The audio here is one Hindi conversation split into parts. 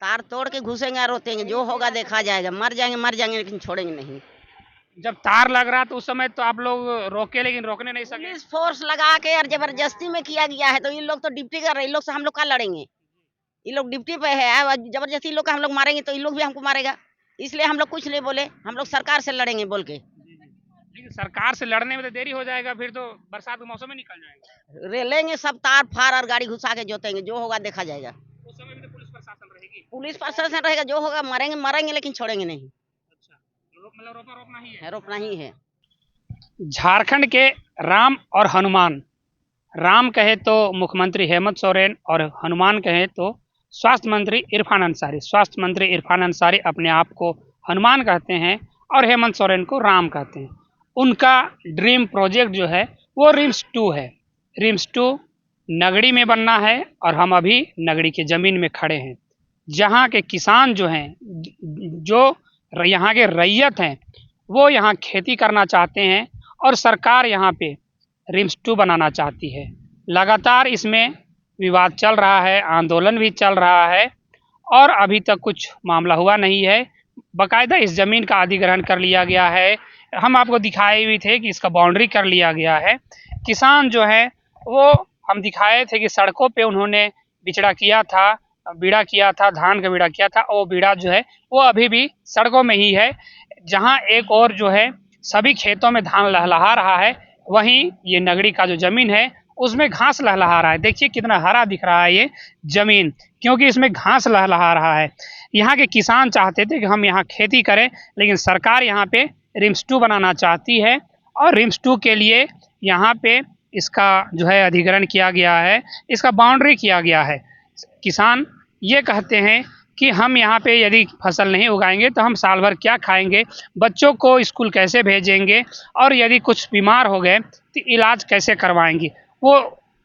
तार तोड़ के घुसेंगे और रोतेंगे, जो होगा देखा जाएगा। मर जाएंगे लेकिन छोड़ेंगे नहीं। जब तार लग रहा तो उस समय तो आप लोग रोके, लेकिन रोकने नहीं सके। पुलिस फोर्स लगा के और जबरदस्ती में किया गया है, तो इन लोग तो ड्यूटी कर रहे हैं, इन लोग से हम लोग का लड़ेंगे। ये लोग ड्यूटी पे है और जबरदस्ती इन लोग का हम लोग मारेंगे तो इन लोग भी हमको मारेगा, इसलिए हम लोग कुछ नहीं बोले। हम लोग सरकार से लड़ेंगे बोल के। लेकिन सरकार से लड़ने में तो देरी हो जाएगा, फिर तो बरसात के मौसम में निकल जाएगा। लेंगे सब तार फार और गाड़ी घुसा के जोतेंगे, जो होगा देखा जाएगा। उस समय भी तो पुलिस प्रशासन रहेगी। पुलिस प्रशासन रहेगा, जो होगा मरेंगे लेकिन छोड़ेंगे नहीं। अच्छा, मतलब रोपना ही है। रोपना ही है। झारखंड के राम और हनुमान, राम कहे तो मुख्यमंत्री हेमंत सोरेन और हनुमान कहे तो स्वास्थ्य मंत्री इरफान अंसारी। स्वास्थ्य मंत्री इरफान अंसारी अपने आप को हनुमान कहते हैं और हेमंत सोरेन को राम कहते हैं। उनका ड्रीम प्रोजेक्ट जो है वो रिम्स 2 है। रिम्स 2 नगड़ी में बनना है और हम अभी नगड़ी के ज़मीन में खड़े हैं, जहाँ के किसान जो हैं, जो यहाँ के रैयत हैं, वो यहाँ खेती करना चाहते हैं और सरकार यहाँ पे रिम्स 2 बनाना चाहती है। लगातार इसमें विवाद चल रहा है, आंदोलन भी चल रहा है और अभी तक कुछ मामला हुआ नहीं है। बाकायदा इस ज़मीन का अधिग्रहण कर लिया गया है। हम आपको दिखाए भी थे कि इसका बाउंड्री कर लिया गया है। किसान जो है वो हम दिखाए थे कि सड़कों पे उन्होंने बीड़ा किया था, धान का बीड़ा किया था। वो बीड़ा जो है वो अभी भी सड़कों में ही है। जहाँ एक और जो है सभी खेतों में धान लहलहा रहा है, वहीं ये नगड़ी का जो ज़मीन है उसमें घास लहलहा रहा है। देखिए कितना हरा दिख रहा है ये ज़मीन, क्योंकि इसमें घास लहलहा रहा है। यहाँ के किसान चाहते थे कि हम यहाँ खेती करें, लेकिन सरकार यहाँ पे रिम्स 2 बनाना चाहती है और रिम्स 2 के लिए यहाँ पे इसका जो है अधिग्रहण किया गया है, इसका बाउंड्री किया गया है। किसान ये कहते हैं कि हम यहाँ पे यदि फसल नहीं उगाएंगे तो हम साल भर क्या खाएंगे, बच्चों को स्कूल कैसे भेजेंगे और यदि कुछ बीमार हो गए तो इलाज कैसे करवाएंगे। वो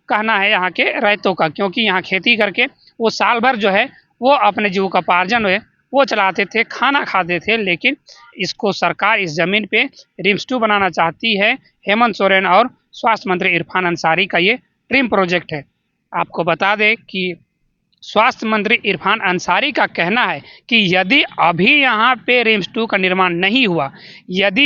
कहना है यहाँ के रैयतों का, क्योंकि यहाँ खेती करके वो साल भर जो है वो अपने जीविकोपार्जन है वो चलाते थे, खाना खाते थे। लेकिन इसको सरकार इस ज़मीन पे रिम्स 2 बनाना चाहती है। हेमंत सोरेन और स्वास्थ्य मंत्री इरफान अंसारी का ये ड्रीम प्रोजेक्ट है। आपको बता दें कि स्वास्थ्य मंत्री इरफान अंसारी का कहना है कि यदि अभी यहाँ पे रिम्स 2 का निर्माण नहीं हुआ, यदि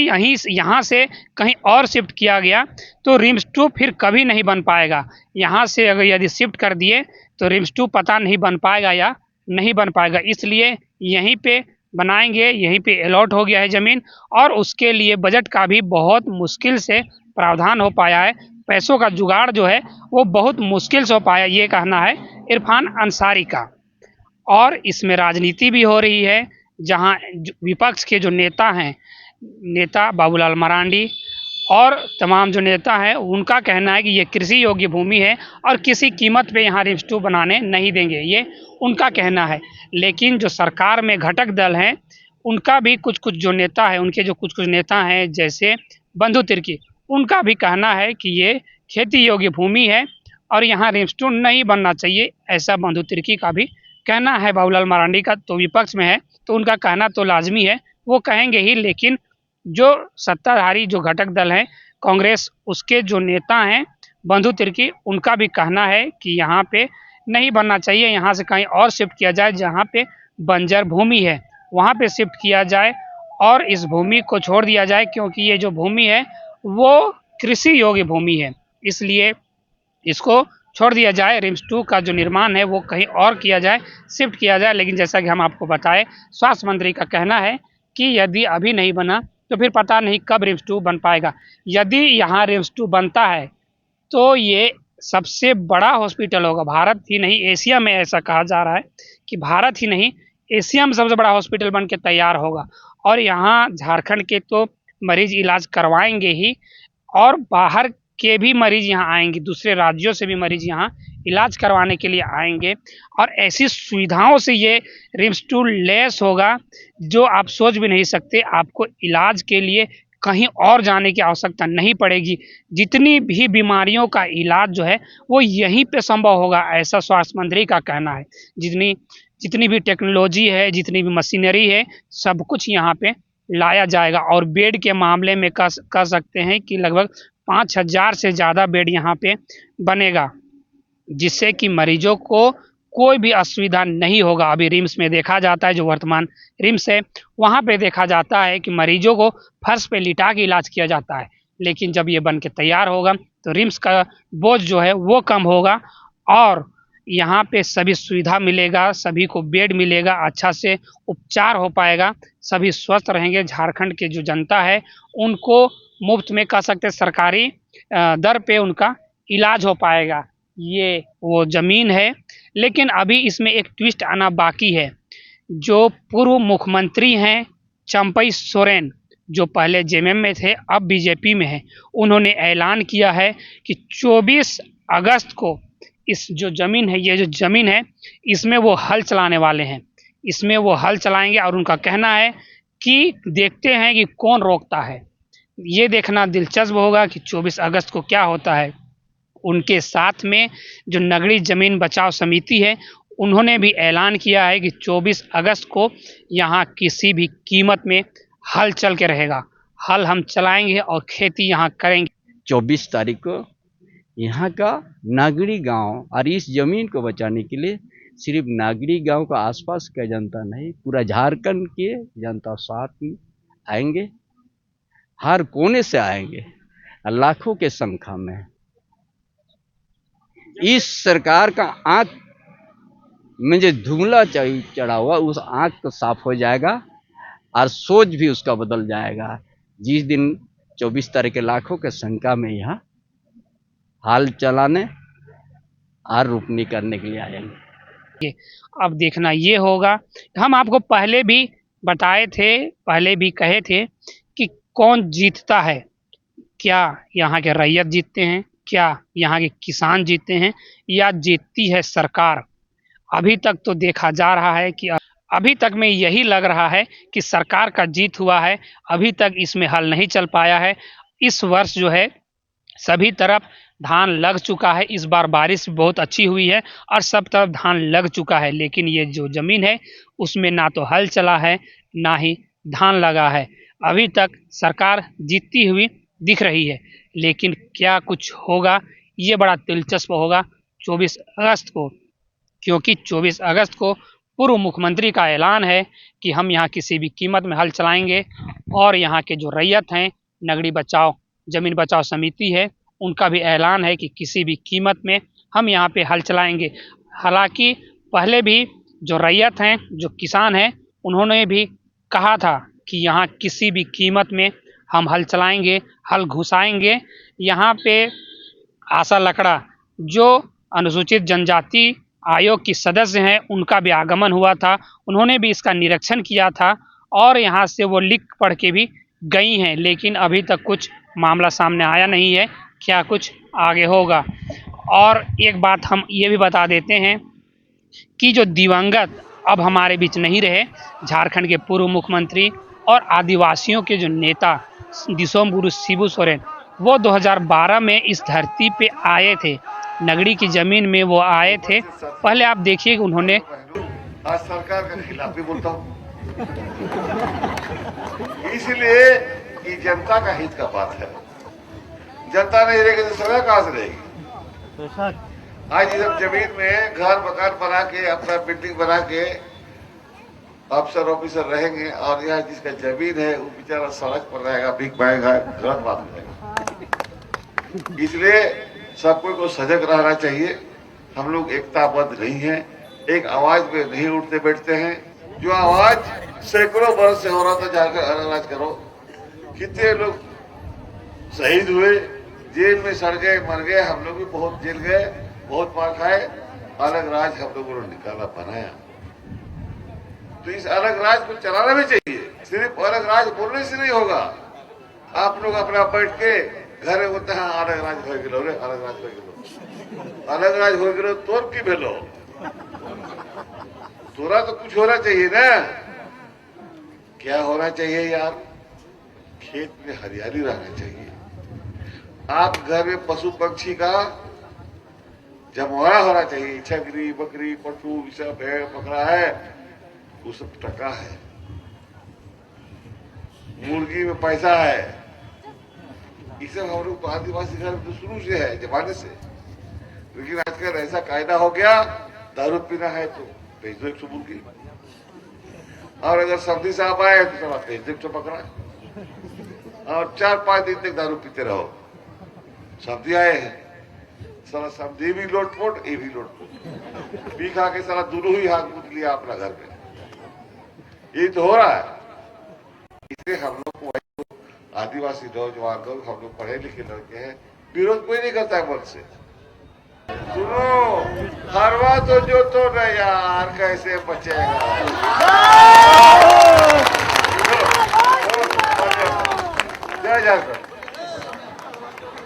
यहाँ से कहीं और शिफ्ट किया गया तो रिम्स 2 फिर कभी नहीं बन पाएगा। यहाँ से अगर यदि शिफ्ट कर दिए तो रिम्स 2 पता नहीं बन पाएगा या नहीं बन पाएगा, इसलिए यहीं पे बनाएंगे। यहीं पे अलॉट हो गया है ज़मीन और उसके लिए बजट का भी बहुत मुश्किल से प्रावधान हो पाया है। पैसों का जुगाड़ जो है वो बहुत मुश्किल से हो पाया, ये कहना है इरफान अंसारी का। और इसमें राजनीति भी हो रही है, जहां विपक्ष के जो नेता हैं, नेता बाबूलाल मरांडी और तमाम जो नेता हैं, उनका कहना है कि ये कृषि योग्य भूमि है और किसी कीमत पे यहाँ रिम्स 2 बनाने नहीं देंगे, ये उनका कहना है। लेकिन जो सरकार में घटक दल हैं, उनका भी कुछ जो नेता है, उनके जो कुछ नेता हैं जैसे बंधु तिर्की, उनका भी कहना है कि ये खेती योग्य भूमि है और यहाँ रिम्स 2 नहीं बनना चाहिए, ऐसा बंधु तिर्की का भी कहना है। बाबूलाल मरांडी का तो विपक्ष में है तो उनका कहना तो लाजमी है, वो कहेंगे ही। लेकिन जो सत्ताधारी जो घटक दल हैं कांग्रेस, उसके जो नेता हैं बंधु तिर्की, उनका भी कहना है कि यहाँ पे नहीं बनना चाहिए, यहाँ से कहीं और शिफ्ट किया जाए, जहाँ पे बंजर भूमि है वहाँ पे शिफ्ट किया जाए और इस भूमि को छोड़ दिया जाए, क्योंकि ये जो भूमि है वो कृषि योग्य भूमि है, इसलिए इसको छोड़ दिया जाए। रिम्स 2 का जो निर्माण है वो कहीं और किया जाए, शिफ्ट किया जाए। लेकिन जैसा कि हम आपको बताएं, स्वास्थ्य मंत्री का कहना है कि यदि अभी नहीं बना तो फिर पता नहीं कब रिम्स 2 बन पाएगा। यदि यहाँ रिम्स 2 बनता है तो ये सबसे बड़ा हॉस्पिटल होगा, भारत ही नहीं एशिया में। ऐसा कहा जा रहा है कि भारत ही नहीं एशिया में सबसे बड़ा हॉस्पिटल बन के तैयार होगा और यहाँ झारखंड के तो मरीज इलाज करवाएंगे ही और बाहर के भी मरीज यहाँ आएंगे, दूसरे राज्यों से भी मरीज यहाँ इलाज करवाने के लिए आएंगे और ऐसी सुविधाओं से ये रिम्स 2 लैस होगा जो आप सोच भी नहीं सकते। आपको इलाज के लिए कहीं और जाने की आवश्यकता नहीं पड़ेगी, जितनी भी बीमारियों का इलाज जो है वो यहीं पे संभव होगा, ऐसा स्वास्थ्य मंत्री का कहना है। जितनी भी टेक्नोलॉजी है, जितनी भी मशीनरी है, सब कुछ यहाँ पे लाया जाएगा और बेड के मामले में कह सकते हैं कि लगभग 5000 से ज़्यादा बेड यहाँ पे बनेगा, जिससे कि मरीजों को कोई भी असुविधा नहीं होगा। अभी रिम्स में देखा जाता है, जो वर्तमान रिम्स है वहाँ पे देखा जाता है कि मरीजों को फर्श पे लिटा के इलाज किया जाता है, लेकिन जब ये बन के तैयार होगा तो रिम्स का बोझ जो है वो कम होगा और यहाँ पे सभी सुविधा मिलेगा, सभी को बेड मिलेगा, अच्छा से उपचार हो पाएगा, सभी स्वस्थ रहेंगे। झारखंड के जो जनता है उनको मुफ्त में कह सकते सरकारी दर पे उनका इलाज हो पाएगा। ये वो ज़मीन है, लेकिन अभी इसमें एक ट्विस्ट आना बाकी है। जो पूर्व मुख्यमंत्री हैं चंपई सोरेन, जो पहले जेएमएम में थे अब बीजेपी में हैं, उन्होंने ऐलान किया है कि 24 अगस्त को इस जो ज़मीन है, ये जो ज़मीन है इसमें वो हल चलाने वाले हैं, इसमें वो हल चलाएंगे और उनका कहना है कि देखते हैं कि कौन रोकता है। ये देखना दिलचस्प होगा कि 24 अगस्त को क्या होता है। उनके साथ में जो नगरी ज़मीन बचाओ समिति है उन्होंने भी ऐलान किया है कि 24 अगस्त को यहाँ किसी भी कीमत में हल चल के रहेगा, हल हम चलाएंगे और खेती यहाँ करेंगे। 24 तारीख को यहाँ का नागरी गांव और इस जमीन को बचाने के लिए सिर्फ नागरी गांव का आसपास का जनता नहीं, पूरा झारखंड के जनता साथ में आएंगे, हर कोने से आएंगे, लाखों के संख्या में। इस सरकार का आंख में जो धुंधला चढ़ा हुआ उस आंख को साफ हो जाएगा और सोच भी उसका बदल जाएगा। जिस दिन 24 तारीख के लाखों के संख्या में यहाँ हाल चलाने और रोपनी करने के लिए आएंगे। अब देखना ये होगा, हम आपको पहले भी बताए थे, पहले भी कहे थे कि कौन जीतता है, क्या यहाँ के रैयत जीतते हैं, क्या यहाँ के किसान जीतते हैं या जीतती है सरकार। अभी तक तो देखा जा रहा है कि अभी तक में यही लग रहा है कि सरकार का जीत हुआ है, अभी तक इसमें हल नहीं चल पाया है। इस वर्ष जो है सभी तरफ धान लग चुका है, इस बार बारिश बहुत अच्छी हुई है और सब तरफ धान लग चुका है, लेकिन ये जो ज़मीन है उसमें ना तो हल चला है ना ही धान लगा है। अभी तक सरकार जीतती हुई दिख रही है, लेकिन क्या कुछ होगा ये बड़ा दिलचस्प होगा 24 अगस्त को, क्योंकि 24 अगस्त को पूर्व मुख्यमंत्री का ऐलान है कि हम यहाँ किसी भी कीमत में हल चलाएंगे और यहाँ के जो रैयत हैं, नगरी बचाओ ज़मीन बचाओ समिति है, उनका भी ऐलान है कि किसी भी कीमत में हम यहाँ पे हल चलाएंगे। हालांकि पहले भी जो रैयत हैं, जो किसान हैं, उन्होंने भी कहा था कि यहाँ किसी भी कीमत में हम हल चलाएंगे, हल घुसाएंगे। यहाँ पे आशा लकड़ा जो अनुसूचित जनजाति आयोग की सदस्य हैं, उनका भी आगमन हुआ था, उन्होंने भी इसका निरीक्षण किया था और यहाँ से वो लिख पढ़ के भी गई हैं, लेकिन अभी तक कुछ मामला सामने आया नहीं है, क्या कुछ आगे होगा। और एक बात हम ये भी बता देते हैं कि जो दिवंगत अब हमारे बीच नहीं रहे, झारखंड के पूर्व मुख्यमंत्री और आदिवासियों के जो नेता दिसोमगुरु शिबू सोरेन, वो 2012 में इस धरती पे आए थे, नगरी की ज़मीन में वो आए थे। पहले आप देखिए कि उन्होंने आज सरकार के खिलाफ भी बोलता हूँ, इसलिए कि जनता का हित का बात है। जनता नहीं रहेगी तो सरकार कहाँ से रहेगी। आज इस जमीन में घर मकान बना के, अपना बिल्डिंग बना के अफसर ऑफिसर रहेंगे और यहाँ जिसका जमीन है वो बेचारा सड़क पर रहेगा, भीख मांगेगा, गलत बात रहेगा। इसलिए सबको को सजग रहना चाहिए। हम लोग एकताबद्ध नहीं है, एक आवाज पे नहीं उठते बैठते हैं। जो आवाज सैकड़ों वर्ष से हो रहा था, झारखंड अलग राज करो, कितने लोग शहीद हुए, जेल में सड़ गए, मर गए, हम लोग भी बहुत जेल गए, बहुत मार खाए। अलग राज हम लोगों ने निकाला, बनाया। तो इस अलग राज को चलाना भी चाहिए, सिर्फ अलग राज बोलने से नहीं होगा। आप लोग अपना बैठ के घरे होते हैं, अलग राज हो गए रे, अलग राज हो गए, अलग राज हो गए, तोर की भेलो, तोरा तो कुछ होना चाहिए ना। क्या होना चाहिए यार, खेत में हरियाली रहना चाहिए। आप घर में पशु पक्षी का जमवाड़ा होना चाहिए, छकरी बकरी पशु सब भेड़ बकरा है, वो सब टका है। मुर्गी में पैसा है, इसे हम लोग तो आदिवासी घर में तो शुरू से है, जमाने से। लेकिन आजकल ऐसा कायदा हो गया, दारू पीना है तो भेज दो 100 मुर्गी, और अगर सर्दी साहब आए तो साला भेज दो 100 बकरा, और 4-5 दिन तक दारू पीते रहो। सर्दी आए हैं, साला सर्दी भी लोटपोट, ये भी लोटपोट, पी खा के साला दोनों ही हाथ मुझ लिया अपना घर में। ये तो हो रहा है। इसलिए हम लोग को आदिवासी नौजवान लोग, हम लोग पढ़े लिखे लड़के हैं, विरोध कोई नहीं करता है मन से। सुनो, हरवा तो जो तो न यार, कैसे बचेगा? जय झारखंड।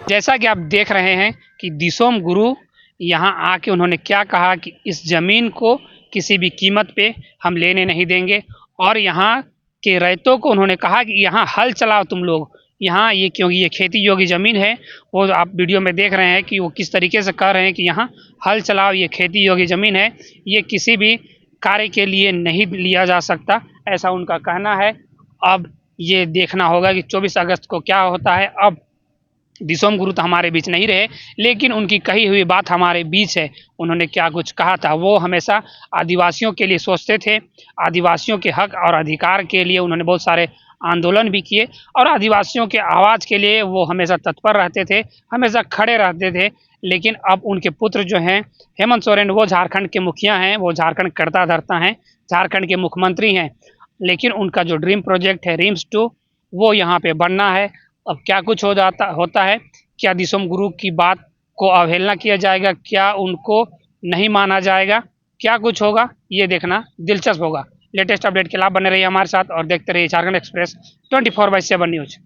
जैसा कि आप देख रहे हैं कि दिसोम गुरु यहाँ आके उन्होंने क्या कहा कि इस ज़मीन को किसी भी कीमत पे हम लेने नहीं देंगे, और यहाँ के रैतों को उन्होंने कहा कि यहाँ हल चलाओ तुम लोग, यहाँ ये क्योंकि ये खेती योग्य ज़मीन है। वो आप वीडियो में देख रहे हैं कि वो किस तरीके से कह रहे हैं कि यहाँ हल चलाओ, ये खेती योग्य ज़मीन है, ये किसी भी कार्य के लिए नहीं लिया जा सकता, ऐसा उनका कहना है। अब ये देखना होगा कि 24 अगस्त को क्या होता है। अब दिसोम गुरु तो हमारे बीच नहीं रहे, लेकिन उनकी कही हुई बात हमारे बीच है। उन्होंने क्या कुछ कहा था, वो हमेशा आदिवासियों के लिए सोचते थे, आदिवासियों के हक और अधिकार के लिए उन्होंने बहुत सारे आंदोलन भी किए, और आदिवासियों के आवाज़ के लिए वो हमेशा तत्पर रहते थे, हमेशा खड़े रहते थे। लेकिन अब उनके पुत्र जो हैं हेमंत सोरेन, वो झारखंड के मुखिया हैं, वो झारखंड करता धरता हैं, झारखंड के मुख्यमंत्री हैं, लेकिन उनका जो ड्रीम प्रोजेक्ट है रिम्स 2, वो यहाँ पे बनना है। अब क्या कुछ होता है, क्या दिसोम गुरु की बात को अवहेलना किया जाएगा, क्या उनको नहीं माना जाएगा, क्या कुछ होगा, ये देखना दिलचस्प होगा। लेटेस्ट अपडेट के लिए आप बने रहिए हमारे साथ और देखते रहिए झारखंड एक्सप्रेस 24/7 न्यूज़।